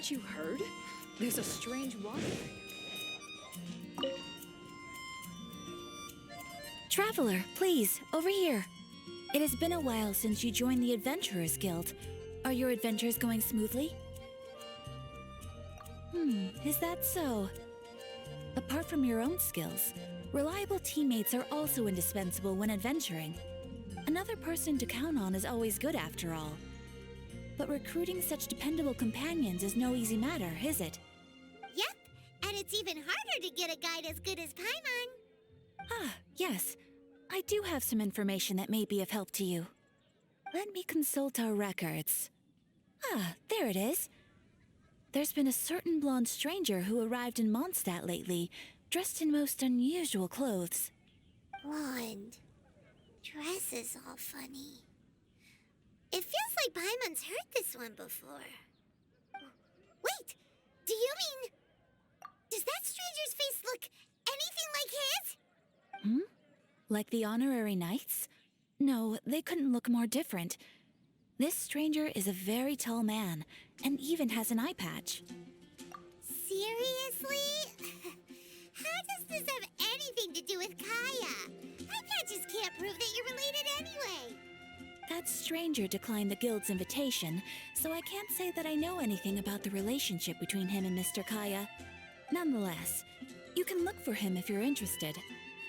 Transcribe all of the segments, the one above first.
Haven't you heard? There's a strange water. Traveler, please, over here. It has been a while since you joined the Adventurers Guild. Are your adventures going smoothly? Is that so? Apart from your own skills, reliable teammates are also indispensable when adventuring. Another person to count on is always good after all. But recruiting such dependable companions is no easy matter, is it? Yep, and it's even harder to get a guide as good as Paimon. Ah, yes. I do have some information that may be of help to you. Let me consult our records. Ah, there it is. There's been a certain blonde stranger who arrived in Mondstadt lately, dressed in most unusual clothes. Blonde. Dresses all funny. It feels like Paimon's heard this one before. Wait, do you mean... Does that stranger's face look anything like his? Like the honorary knights? No, they couldn't look more different. This stranger is a very tall man, and even has an eye patch. Seriously? How does this have anything to do with Kaya? Eye patches can't prove that you're related anyway. That stranger declined the guild's invitation, so I can't say that I know anything about the relationship between him and Mr. Kaya. Nonetheless, you can look for him if you're interested.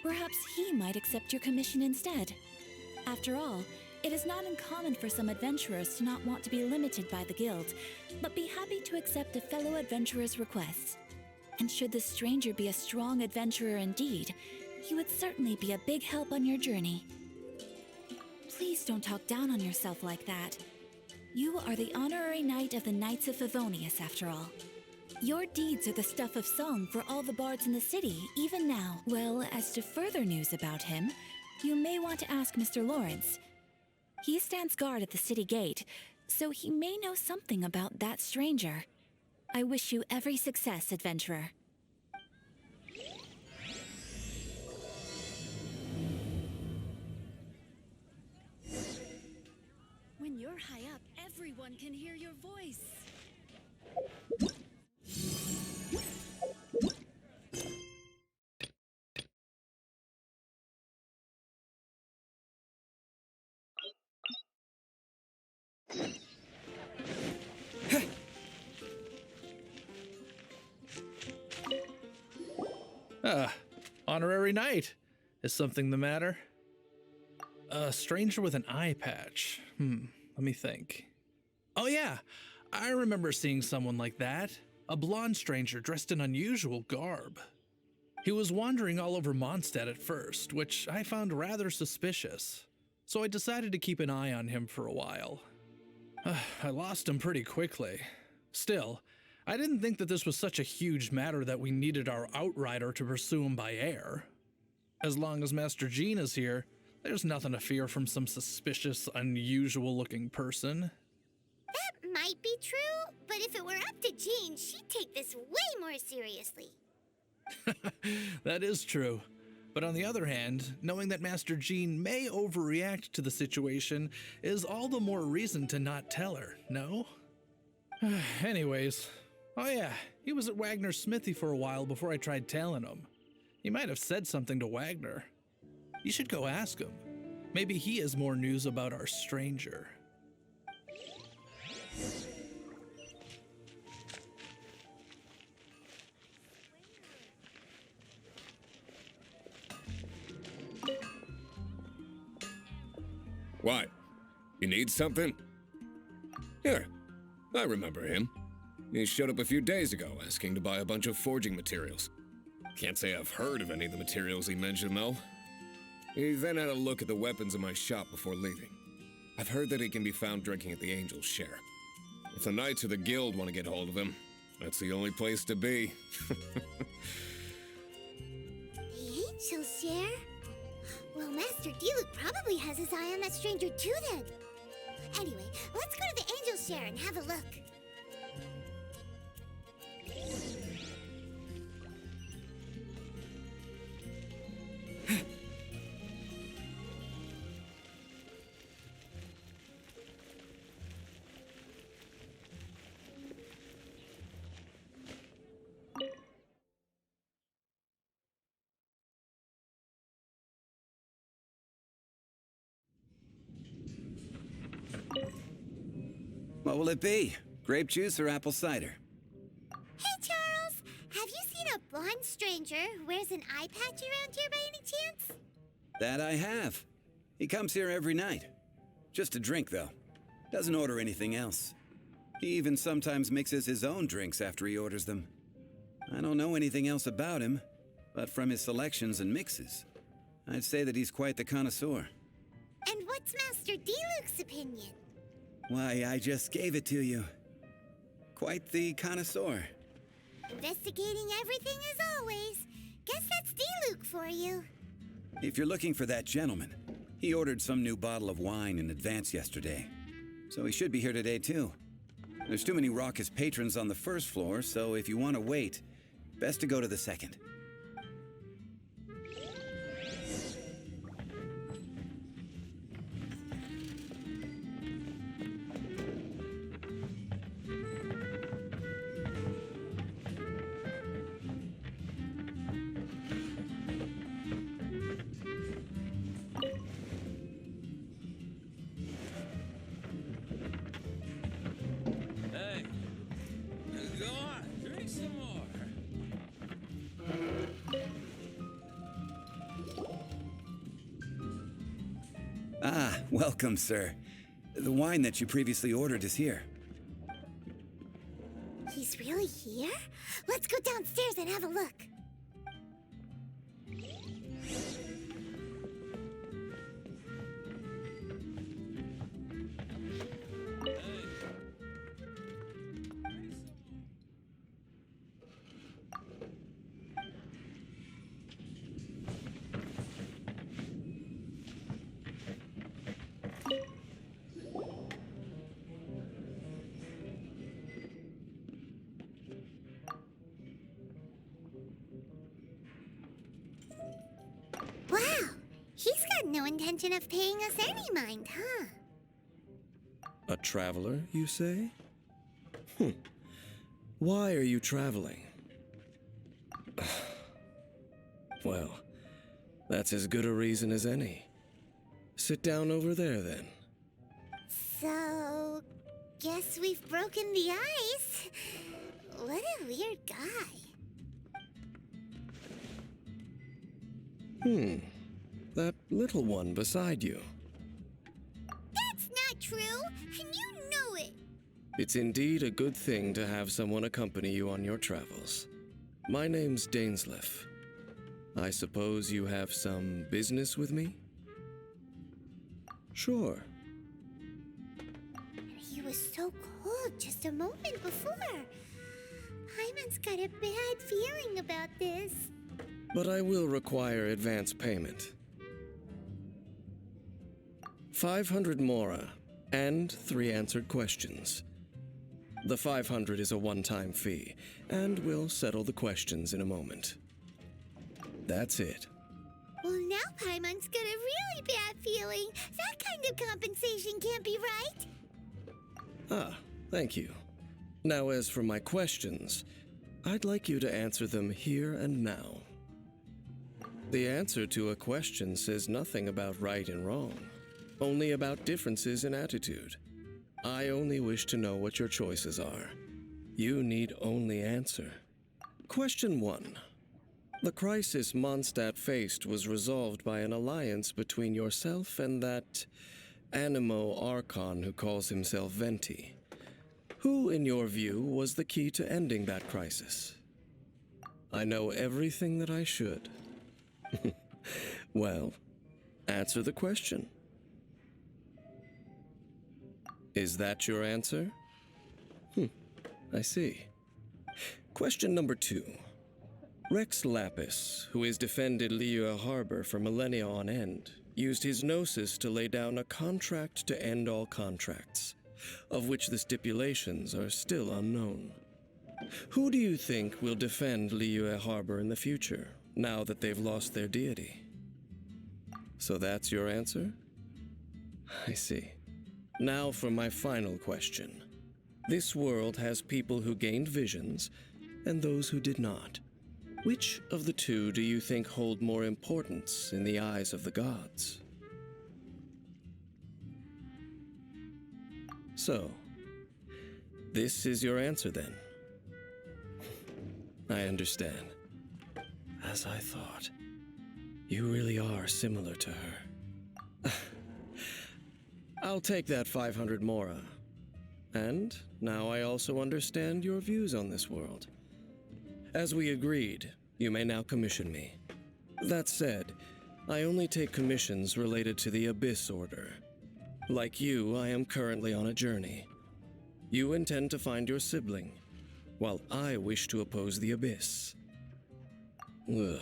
Perhaps he might accept your commission instead. After all, it is not uncommon for some adventurers to not want to be limited by the guild, but be happy to accept a fellow adventurer's requests. And should the stranger be a strong adventurer indeed, he would certainly be a big help on your journey. Please don't talk down on yourself like that. You are the honorary knight of the Knights of Favonius, after all. Your deeds are the stuff of song for all the bards in the city, even now. Well, as to further news about him, you may want to ask Mr. Lawrence. He stands guard at the city gate, so he may know something about that stranger. I wish you every success, adventurer. When you're high up, everyone can hear your voice. Honorary knight. Is something the matter? A stranger with an eye patch. Let me think. Oh yeah, I remember seeing someone like that. A blonde stranger dressed in unusual garb. He was wandering all over Mondstadt at first, which I found rather suspicious. So I decided to keep an eye on him for a while. I lost him pretty quickly. Still, I didn't think that this was such a huge matter that we needed our outrider to pursue him by air. As long as Master Jean is here, there's nothing to fear from some suspicious, unusual-looking person. That might be true, but if it were up to Jean, she'd take this way more seriously. That is true. But on the other hand, knowing that Master Jean may overreact to the situation is all the more reason to not tell her, no? Anyways, oh yeah, he was at Wagner's smithy for a while before I tried tailing him. He might have said something to Wagner. You should go ask him. Maybe he has more news about our stranger. What? You need something? Here, I remember him. He showed up a few days ago asking to buy a bunch of forging materials. Can't say I've heard of any of the materials he mentioned, though. He then had a look at the weapons in my shop before leaving. I've heard that he can be found drinking at the Angel's Share. If the Knights of the Guild want to get hold of him, that's the only place to be. The Angel's Share? Well, Master Diluc probably has his eye on that stranger too then. Anyway, let's go to the Angel's Share and have a look. What will it be? Grape juice or apple cider? Hey, Charles! Have you seen a blonde stranger who wears an eye patch around here by any chance? That I have. He comes here every night. Just a drink, though. Doesn't order anything else. He even sometimes mixes his own drinks after he orders them. I don't know anything else about him, but from his selections and mixes, I'd say that he's quite the connoisseur. And what's Master D-Luke's opinion? Why, I just gave it to you. Quite the connoisseur. Investigating everything as always. Guess that's D-Luke for you. If you're looking for that gentleman, he ordered some new bottle of wine in advance yesterday. So he should be here today, too. There's too many raucous patrons on the first floor, so if you want to wait, best to go to the second. Hey, go on, drink some more. Ah, welcome, sir. The wine that you previously ordered is here. He's really here? Let's go downstairs and have a look. Wow, he's got no intention of paying us any mind, huh? A traveler, you say? Why are you traveling? Well, that's as good a reason as any. Sit down over there, then. So, guess we've broken the ice. What a weird guy. That little one beside you. That's not true, and you know it. It's indeed a good thing to have someone accompany you on your travels. My name's Dainsleif. I suppose you have some business with me? Sure. He was so cold just a moment before. Paimon's got a bad feeling about this. But I will require advance payment. 500 mora, and 3 answered questions. The 500 is a one-time fee, and we'll settle the questions in a moment. That's it. Well, now Paimon's got a really bad feeling. That kind of compensation can't be right. Ah, thank you. Now as for my questions, I'd like you to answer them here and now. The answer to a question says nothing about right and wrong, only about differences in attitude. I only wish to know what your choices are. You need only answer. Question 1. The crisis Mondstadt faced was resolved by an alliance between yourself and that Animo Archon who calls himself Venti. Who, in your view, was the key to ending that crisis? I know everything that I should. Well, answer the question. Is that your answer? I see. Question number 2. Rex Lapis, who has defended Liyue Harbor for millennia on end, used his gnosis to lay down a contract to end all contracts, of which the stipulations are still unknown. Who do you think will defend Liyue Harbor in the future, now that they've lost their deity? So that's your answer? I see. Now for my final question. This world has people who gained visions, and those who did not. Which of the two do you think hold more importance in the eyes of the gods? So, This is your answer then? I understand. As I thought. You really are similar to her. I'll take that 500 mora. And now I also understand your views on this world. As we agreed, you may now commission me. That said, I only take commissions related to the Abyss Order. Like you, I am currently on a journey. You intend to find your sibling, while I wish to oppose the Abyss. Ugh.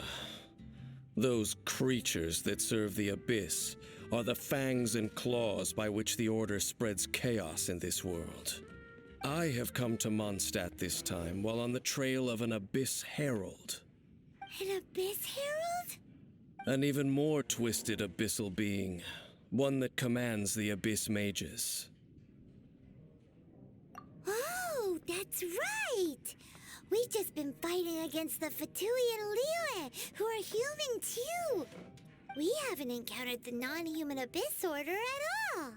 Those creatures that serve the Abyss are the fangs and claws by which the Order spreads chaos in this world. I have come to Mondstadt this time while on the trail of an Abyss Herald. An Abyss Herald? An even more twisted abyssal being, one that commands the Abyss Mages. Oh, that's right! We've just been fighting against the Fatui and Liyue, who are human too! We haven't encountered the non-human Abyss Order at all!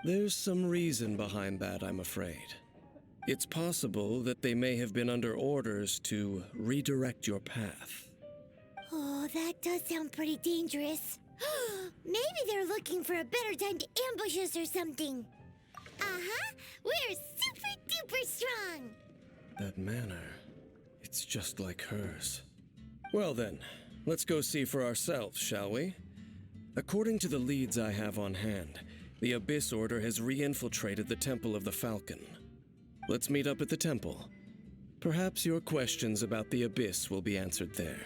There's some reason behind that, I'm afraid. It's possible that they may have been under orders to redirect your path. Oh, that does sound pretty dangerous. Maybe they're looking for a better time to ambush us or something. Uh-huh, we're super duper strong! That manner, it's just like hers. Well then, let's go see for ourselves, shall we? According to the leads I have on hand, the Abyss Order has re-infiltrated the Temple of the Falcon. Let's meet up at the temple. Perhaps your questions about the Abyss will be answered there.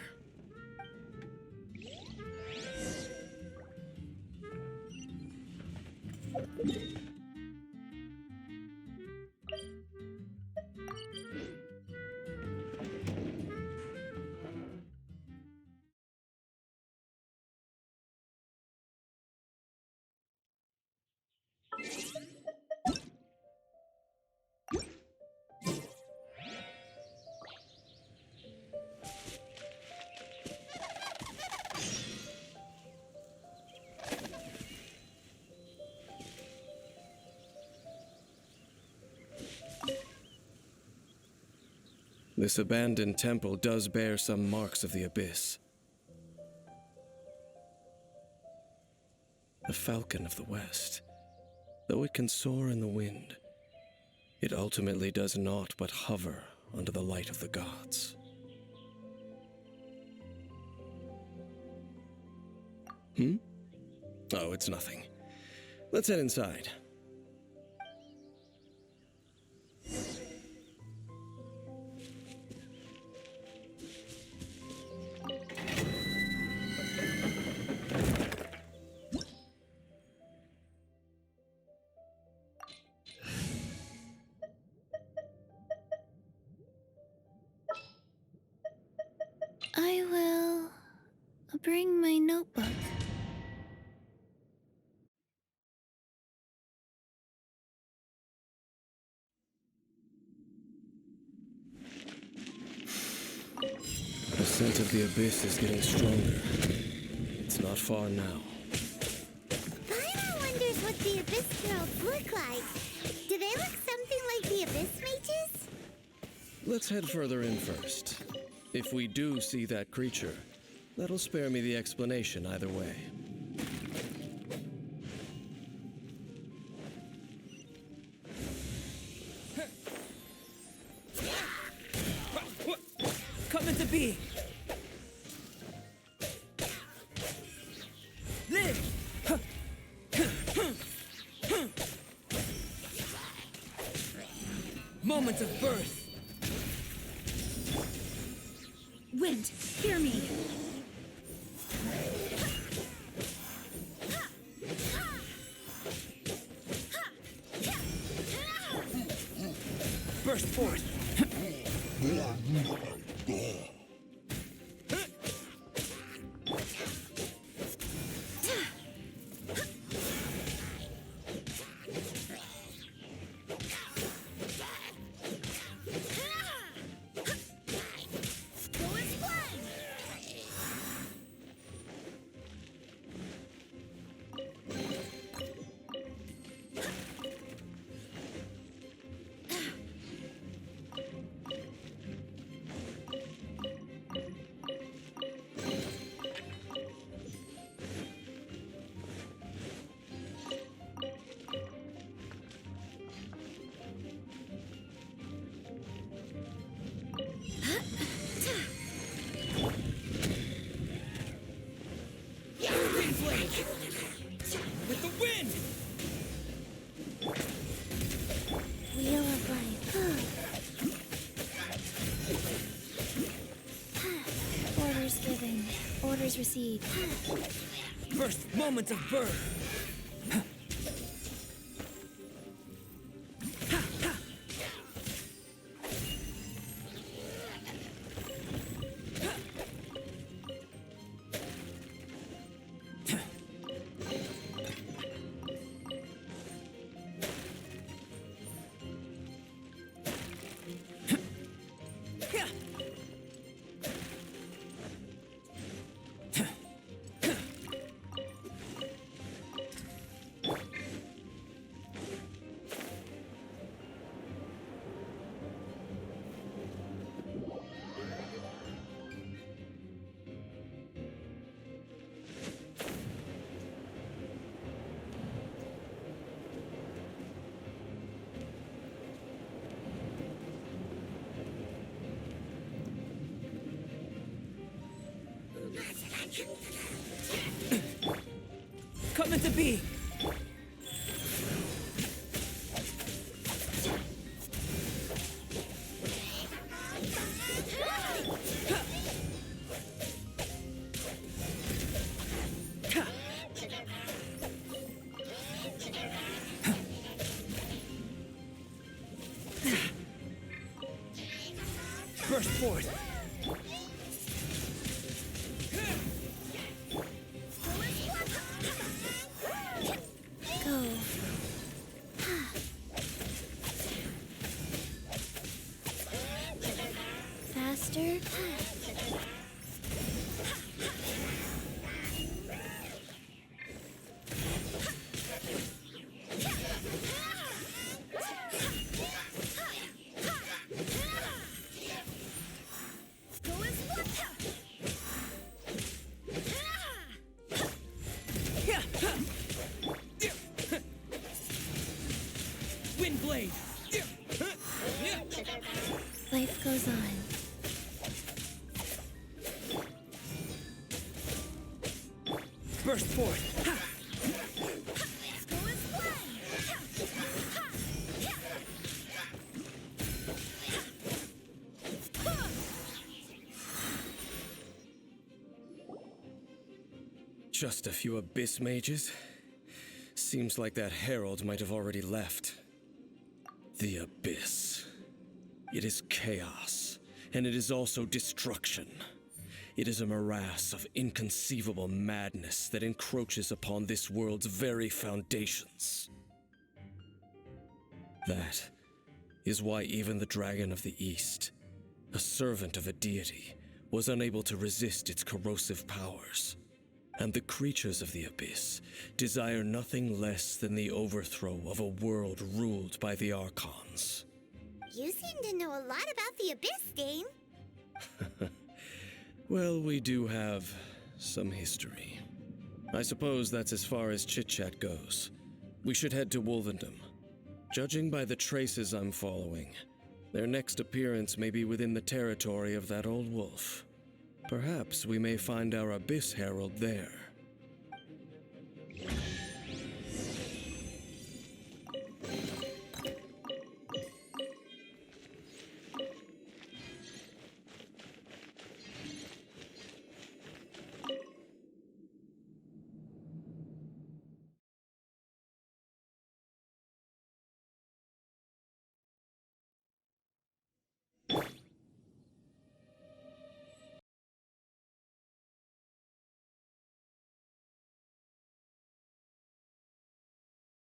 This abandoned temple does bear some marks of the Abyss. The Falcon of the West. Though it can soar in the wind, it ultimately does naught but hover under the light of the gods. Oh, it's nothing. Let's head inside. I will bring my notebook. The scent of the Abyss is getting stronger. It's not far now. Paimon wonders what the Abyss Girls look like. Do they look something like the Abyss Mages? Let's head further in first. If we do see that creature, that'll spare me the explanation either way. Coming to be! Live! Moment of birth! Wind, hear me. Burst forth! orders received. First moment of birth. Coming to be. Burst forth. Go. Faster. Wind blade. Life goes on. Burst forth. Ha! Just a few abyss mages? Seems like that herald might have already left. The abyss. It is chaos, and it is also destruction. It is a morass of inconceivable madness that encroaches upon this world's very foundations. That is why even the Dragon of the East, a servant of a deity, was unable to resist its corrosive powers. And the creatures of the abyss desire nothing less than the overthrow of a world ruled by the Archons. You seem to know a lot about the Abyss, Dane. Well, we do have some history. I suppose that's as far as chit-chat goes. We should head to Wolvendom. Judging by the traces I'm following, their next appearance may be within the territory of that old wolf. Perhaps we may find our Abyss Herald there.